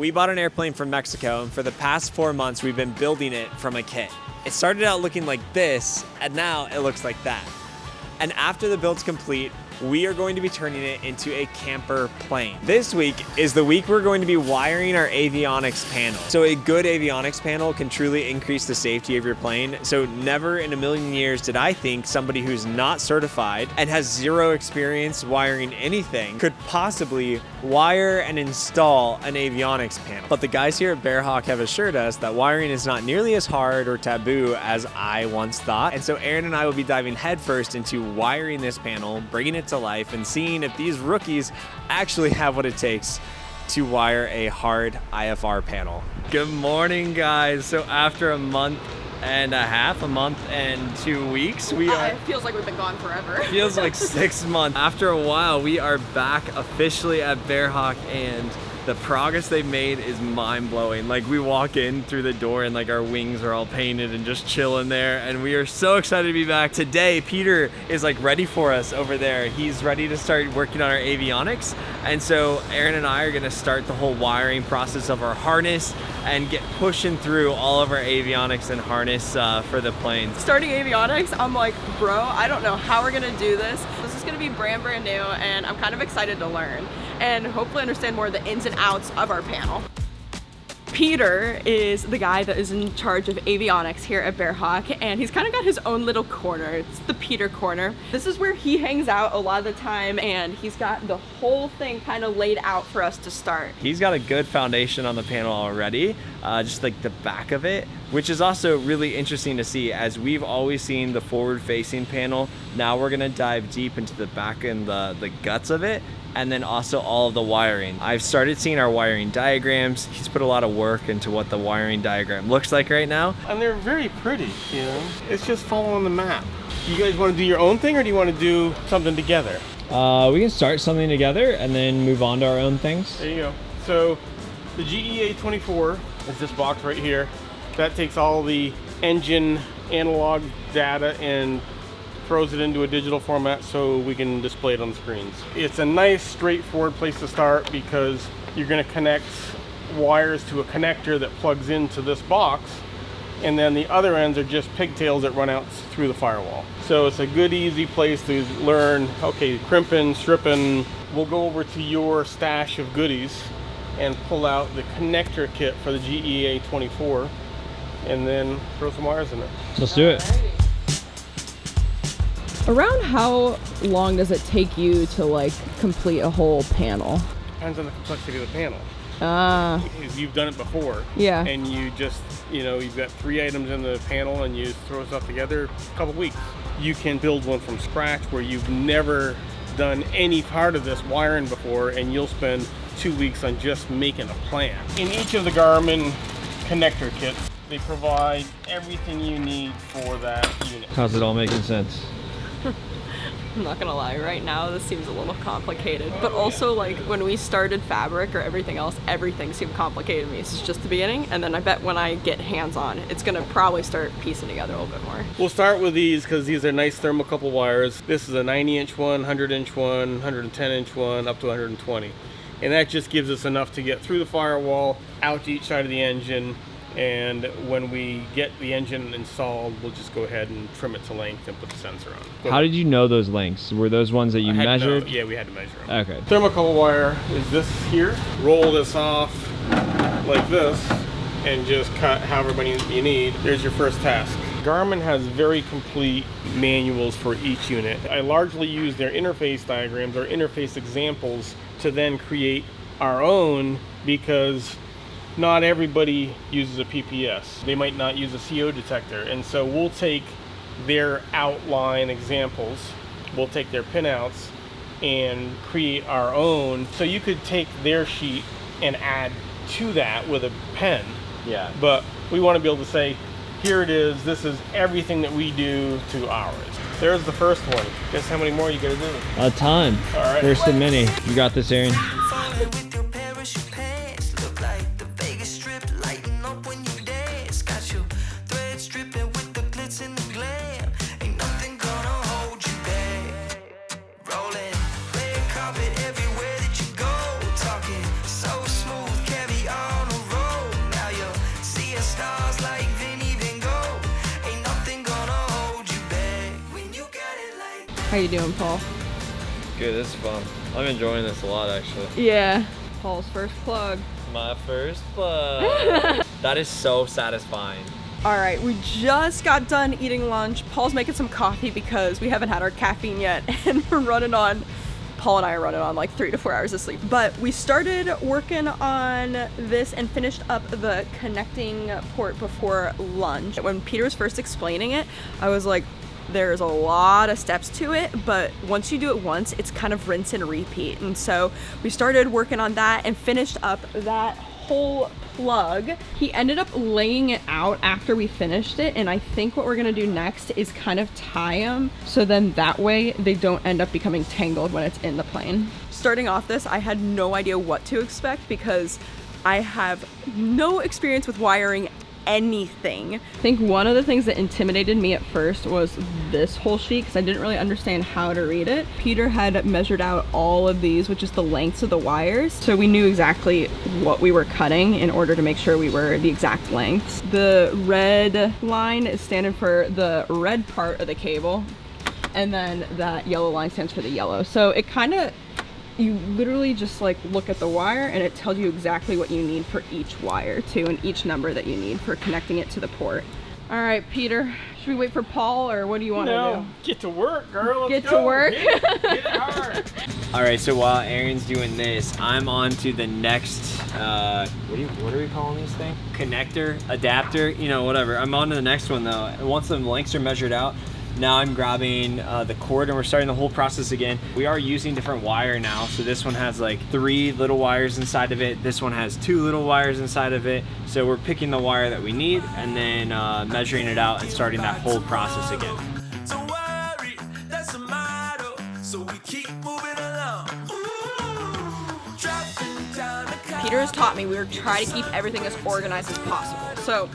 We bought an airplane from Mexico, and for the past 4 months, we've been building it from a kit. It started out looking like this, and now it looks like that. And after the build's complete, we are going to be turning it into a camper plane. This week is the week we're going to be wiring our avionics panel. So a good avionics panel can truly increase the safety of your plane. So never in a million years did I think somebody who's not certified and has zero experience wiring anything could possibly wire and install an avionics panel. But the guys here at Bearhawk have assured us that wiring is not nearly as hard or taboo as I once thought. And so Aaron and I will be diving headfirst into wiring this panel, bringing it to life, and seeing if these rookies actually have what it takes to wire a hard IFR panel. Good morning, guys. So after a month and 2 weeks, it feels like we've been gone forever. Feels like 6 months. After a while, we are back officially at Bearhawk, and the progress they've made is mind-blowing. Like, we walk in through the door and like our wings are all painted and just chilling there, and we are so excited to be back. Today, Peter is like ready for us over there. He's ready to start working on our avionics, and so Aaron and I are gonna start the whole wiring process of our harness and get pushing through all of our avionics and harness for the plane. Starting avionics, I'm like, bro, I don't know how we're gonna do this. This is gonna be brand new, and I'm kind of excited to learn and hopefully understand more of the ins and outs of our panel. Peter is the guy that is in charge of avionics here at Bearhawk, and he's kind of got his own little corner. It's the Peter corner. This is where he hangs out a lot of the time, and he's got the whole thing kind of laid out for us to start. He's got a good foundation on the panel already, just like the back of it, which is also really interesting to see, as we've always seen the forward-facing panel. Now we're gonna dive deep into the back and the guts of it, and then also all of the wiring. I've started seeing our wiring diagrams. He's put a lot of work into what the wiring diagram looks like right now. And they're very pretty, you know? It's just following the map. You guys want to do your own thing, or do you want to do something together? We can start something together and then move on to our own things. There you go. So the GEA24 is this box right here. That takes all the engine analog data and throws it into a digital format so we can display it on the screens. It's a nice straightforward place to start because you're going to connect wires to a connector that plugs into this box, and then the other ends are just pigtails that run out through the firewall. So it's a good, easy place to learn, okay, crimping, stripping. We'll go over to your stash of goodies and pull out the connector kit for the GEA24 and then throw some wires in it. Let's do it. Around how long does it take you to like complete a whole panel? Depends on the complexity of the panel. If you've done it before, yeah, and you just, you know, you've got 3 items in the panel and you throw stuff together, a couple weeks. You can build one from scratch where you've never done any part of this wiring before, and you'll spend 2 weeks on just making a plan. In each of the Garmin connector kits, they provide everything you need for that unit. How's it all making sense? I'm not gonna lie, right now this seems a little complicated, but also like when we started fabric or everything else, everything seemed complicated to me. This is just the beginning, and then I bet when I get hands-on, it's gonna probably start piecing together a little bit more. We'll start with these because these are nice thermocouple wires. This is a 90-inch one, 100-inch one, 110-inch one, up to 120. And that just gives us enough to get through the firewall, out to each side of the engine, and when we get the engine installed, we'll just go ahead and trim it to length and put the sensor on. How did you know those lengths? Were those ones that you measured? Yeah, we had to measure them. Okay. Thermocouple wire is this here. Roll this off like this and just cut however many you need. There's your first task. Garmin has very complete manuals for each unit. I largely use their interface diagrams or interface examples to then create our own, because not everybody uses a PPS. They might not use a CO detector, and so we'll take their outline examples, we'll take their pinouts and create our own. So you could take their sheet and add to that with a pen. Yeah. But we want to be able to say, here it is, this is everything that we do to ours. There's the first one. Guess how many more you gotta do? A ton. All right. There's so many. You got this, Aaron. Carpet everywhere that you go, talking so smooth, caviar. How you doing, Paul? Good, this is fun. I'm enjoying this a lot, actually. Yeah. Paul's first plug. My first plug. That is so satisfying. All right, we just got done eating lunch. Paul's making some coffee because we haven't had our caffeine yet, and Paul and I are running on like 3 to 4 hours of sleep. But we started working on this and finished up the connecting port before lunch. When Peter was first explaining it, I was like, there's a lot of steps to it, but once you do it once, it's kind of rinse and repeat. And so we started working on that and finished up that whole plug. He ended up laying it out after we finished it, and I think what we're gonna do next is kind of tie them so then that way they don't end up becoming tangled when it's in the plane. Starting off this, I had no idea what to expect because I have no experience with wiring anything. I think one of the things that intimidated me at first was this whole sheet because I didn't really understand how to read it. Peter had measured out all of these, which is the lengths of the wires, so we knew exactly what we were cutting in order to make sure we were the exact lengths. The red line is standing for the red part of the cable, and then that yellow line stands for the yellow. So it kind of, you literally just like look at the wire and it tells you exactly what you need for each wire too, and each number that you need for connecting it to the port. All right, Peter, should we wait for Paul or what do you want to do? Get to work, girl. Let's Get go. to work. Get it hard. All right, so while Aaron's doing this, I'm on to the next, what are we calling these things? Connector, adapter, you know, whatever. I'm on to the next one though. And once the lengths are measured out, now I'm grabbing the cord and we're starting the whole process again. We are using different wire now. So this one has like 3 little wires inside of it. This one has 2 little wires inside of it. So we're picking the wire that we need and then measuring it out and starting that whole process again. Don't worry, that's a motto. So we keep moving along. Peter has taught me we were trying to keep everything as organized as possible. So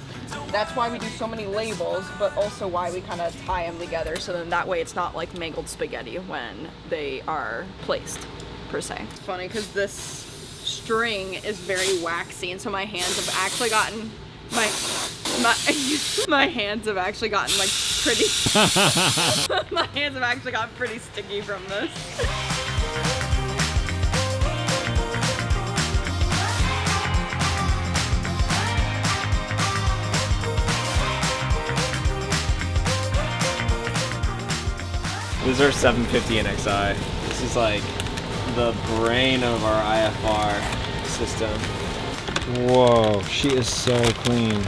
that's why we do so many labels, but also why we kind of tie them together so then that way it's not like mangled spaghetti when they are placed, per se. It's funny because this string is very waxy, and so my hands have actually gotten my hands have actually gotten like pretty my hands have actually gotten pretty sticky from this. This is our 750 NXI. This is like the brain of our IFR system. Whoa, she is so clean.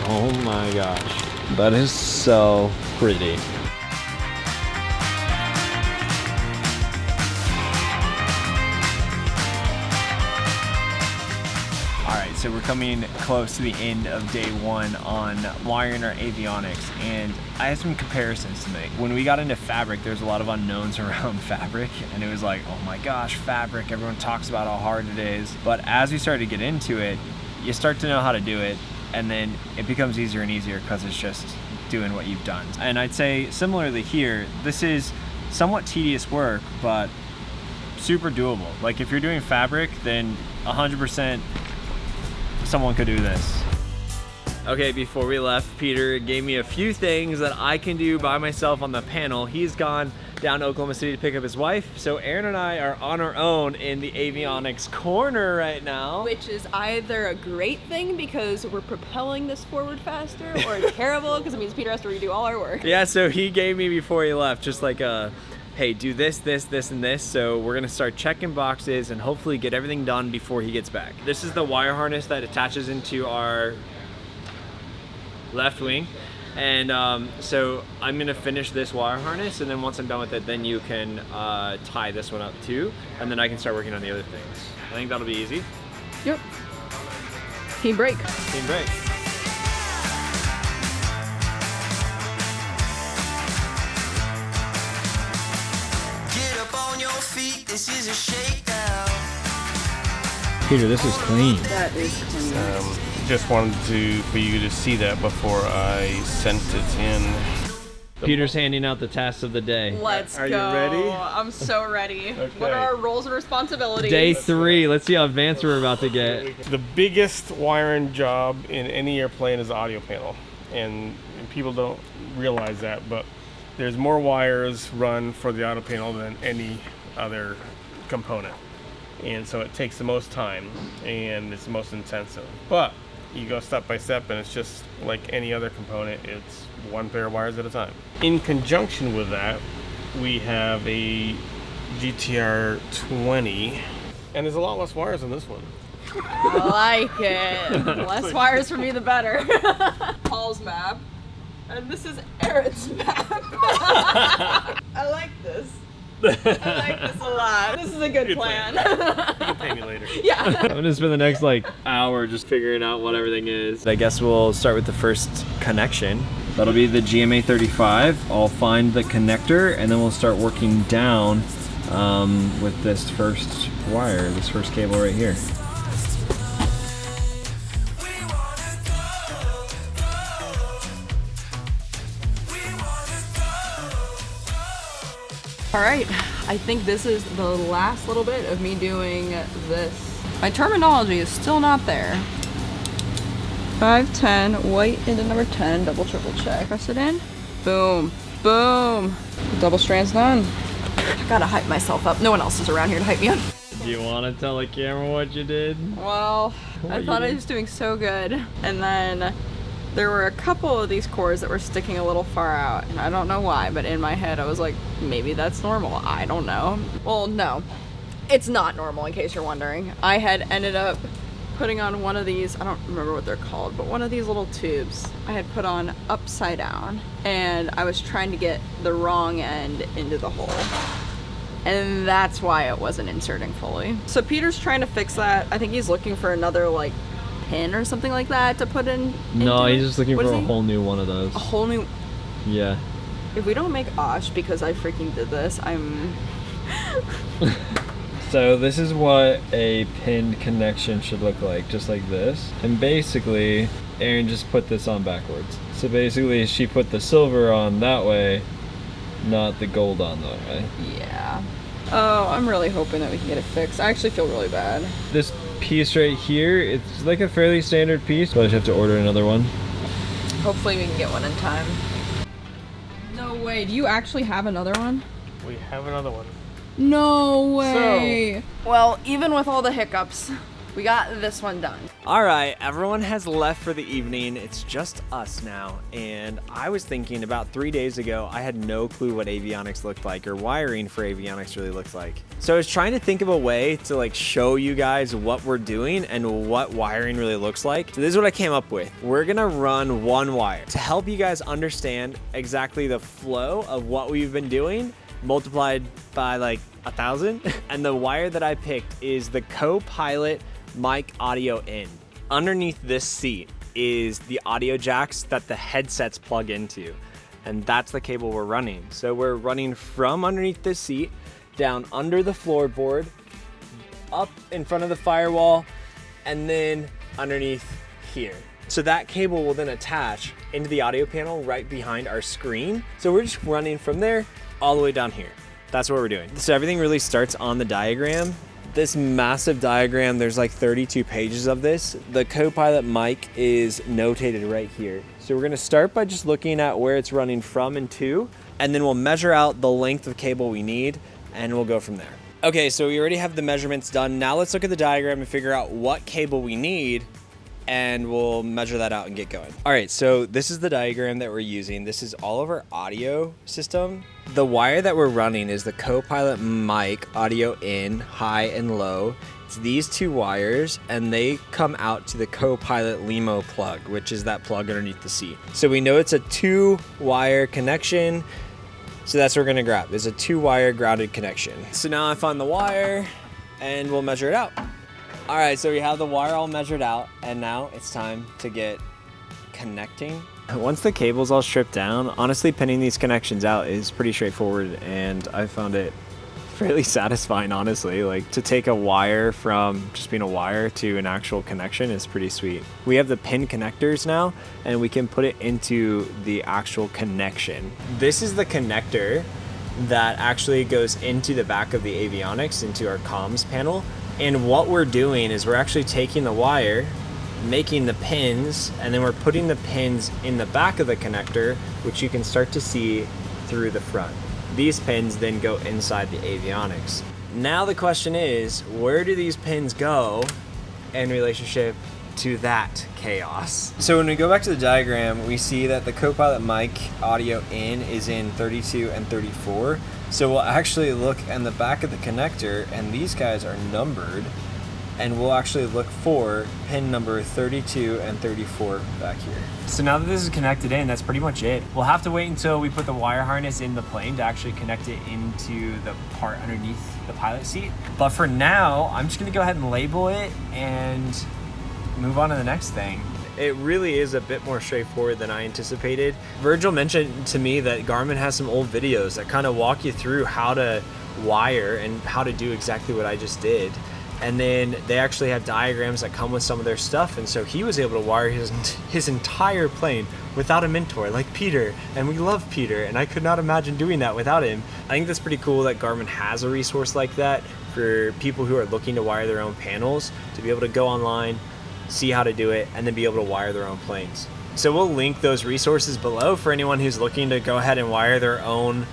Oh my gosh. That is so pretty. So we're coming close to the end of day 1 on wiring our avionics, and I had some comparisons to make. When we got into fabric, there's a lot of unknowns around fabric, and it was like, oh my gosh, fabric, everyone talks about how hard it is. But as we started to get into it, you start to know how to do it, and then it becomes easier and easier because it's just doing what you've done. And I'd say similarly here, this is somewhat tedious work, but super doable. Like if you're doing fabric, then 100% someone could do this. Okay, before we left, Peter gave me a few things that I can do by myself on the panel. He's gone down to Oklahoma City to pick up his wife, so Aaron and I are on our own in the avionics corner right now. Which is either a great thing because we're propelling this forward faster, or terrible because it means Peter has to redo all our work. Yeah, so he gave me before he left just like a, hey, do this, this, this, and this. So we're gonna start checking boxes and hopefully get everything done before he gets back. This is the wire harness that attaches into our left wing. And so I'm gonna finish this wire harness, and then once I'm done with it, then you can tie this one up too, and then I can start working on the other things. I think that'll be easy. Yep. Team break. Team break. This is a shakedown. Peter, this is clean. That is clean. Just wanted for you to see that before I sent it in. Peter's handing out the tasks of the day. Let's go. Are you ready? I'm so ready. Okay. What are our roles and responsibilities? Day 3. Let's see how advanced we're about to get. The biggest wiring job in any airplane is the audio panel, and people don't realize that, but there's more wires run for the auto panel than any other component. And so it takes the most time and it's the most intensive. But you go step by step and it's just like any other component, it's one pair of wires at a time. In conjunction with that, we have a GTR 20, and there's a lot less wires on this one. I like it. Less wires for me, the better. Paul's map, and this is Aaron's map. I like this. I like this a lot. This is a good plan. You can pay me later. Yeah. I'm gonna spend the next like hour just figuring out what everything is. I guess we'll start with the first connection. That'll be the GMA35. I'll find the connector and then we'll start working down with this first wire, this first cable right here. All right, I think this is the last little bit of me doing this. My terminology is still not there. 510, white into number 10, double triple check. Press it in. Boom, boom. Double strand's done. I gotta hype myself up. No one else is around here to hype me up. Do you want to tell the camera what you did? Well, I thought I was doing so good. And then there were a couple of these cores that were sticking a little far out. And I don't know why, but in my head I was like, maybe that's normal. I don't know. Well, no, it's not normal in case you're wondering. I had ended up putting on one of these, I don't remember what they're called, but one of these little tubes I had put on upside down, and I was trying to get the wrong end into the hole. And that's why it wasn't inserting fully. So Peter's trying to fix that. I think he's looking for another like pin or something like that to put in. No, he's just looking What for is a he? whole new one of those. A whole new. Yeah. If we don't make Osh because I freaking did this, I'm. So this is what a pinned connection should look like, just like this. And basically, Erin just put this on backwards. So basically, she put the silver on that way, not the gold on that way. Yeah. Oh, I'm really hoping that we can get it fixed. I actually feel really bad. This piece right here, it's like a fairly standard piece, but I just have to order another one. Hopefully we can get one in time. No way. Do you actually have another one? We have another one. No way. Well, even with all the hiccups, we got this one done. All right, everyone has left for the evening. It's just us now. And I was thinking about 3 days ago, I had no clue what avionics looked like or wiring for avionics really looks like. So I was trying to think of a way to like show you guys what we're doing and what wiring really looks like. So this is what I came up with. We're gonna run one wire to help you guys understand exactly the flow of what we've been doing multiplied by like 1,000. And the wire that I picked is the Copilot mic audio in. Underneath this seat is the audio jacks that the headsets plug into, and that's the cable we're running. So we're running from underneath this seat down under the floorboard, up in front of the firewall, and then underneath here. So that cable will then attach into the audio panel right behind our screen. So we're just running from there all the way down here. That's what we're doing. So everything really starts on the diagram. This massive diagram, there's like 32 pages of this. The Copilot mic is notated right here. So we're gonna start by just looking at where it's running from and to, and then we'll measure out the length of cable we need, and we'll go from there. Okay, so we already have the measurements done. Now let's look at the diagram and figure out what cable we need, and we'll measure that out and get going. All right, so this is the diagram that we're using. This is all of our audio system. The wire that we're running is the Copilot mic audio in, high and low. It's these two wires, and they come out to the Copilot Limo plug, which is that plug underneath the seat. So we know it's a 2-wire connection. So that's what we're gonna grab, is a 2-wire grounded connection. So now I find the wire and we'll measure it out. All right, so we have the wire all measured out, and now it's time to get connecting. Once the cable's all stripped down, honestly, pinning these connections out is pretty straightforward, and I found it fairly satisfying, honestly. Like, to take a wire from just being a wire to an actual connection is pretty sweet. We have the pin connectors now, and we can put it into the actual connection. This is the connector that actually goes into the back of the avionics, into our comms panel. And what we're doing is we're actually taking the wire, making the pins, and then we're putting the pins in the back of the connector, which you can start to see through the front. These pins then go inside the avionics. Now the question is, where do these pins go in relationship to that chaos? So when we go back to the diagram, we see that the Copilot mic audio in is in 32 and 34. So we'll actually look in the back of the connector, and these guys are numbered, and we'll actually look for pin number 32 and 34 back here. So now that this is connected in, that's pretty much it. We'll have to wait until we put the wire harness in the plane to actually connect it into the part underneath the pilot seat. But for now, I'm just gonna go ahead and label it and move on to the next thing. It really is a bit more straightforward than I anticipated. Virgil mentioned to me that Garmin has some old videos that kind of walk you through how to wire and how to do exactly what I just did. And then they actually have diagrams that come with some of their stuff, and so he was able to wire his entire plane without a mentor like Peter, and we love Peter, and I could not imagine doing that without him. I think that's pretty cool that Garmin has a resource like that for people who are looking to wire their own panels, to be able to go online, see how to do it, and then be able to wire their own planes. So we'll link those resources below for anyone who's looking to go ahead and wire their own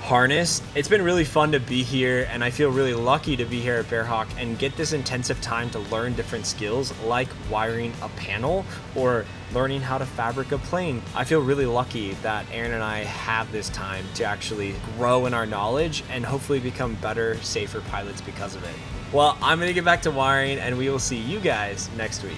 harness. It's been really fun to be here, and I feel really lucky to be here at Bearhawk and get this intensive time to learn different skills like wiring a panel or learning how to fabric a plane. I feel really lucky that Aaron and I have this time to actually grow in our knowledge and hopefully become better, safer pilots because of it. Well, I'm gonna get back to wiring, and we will see you guys next week.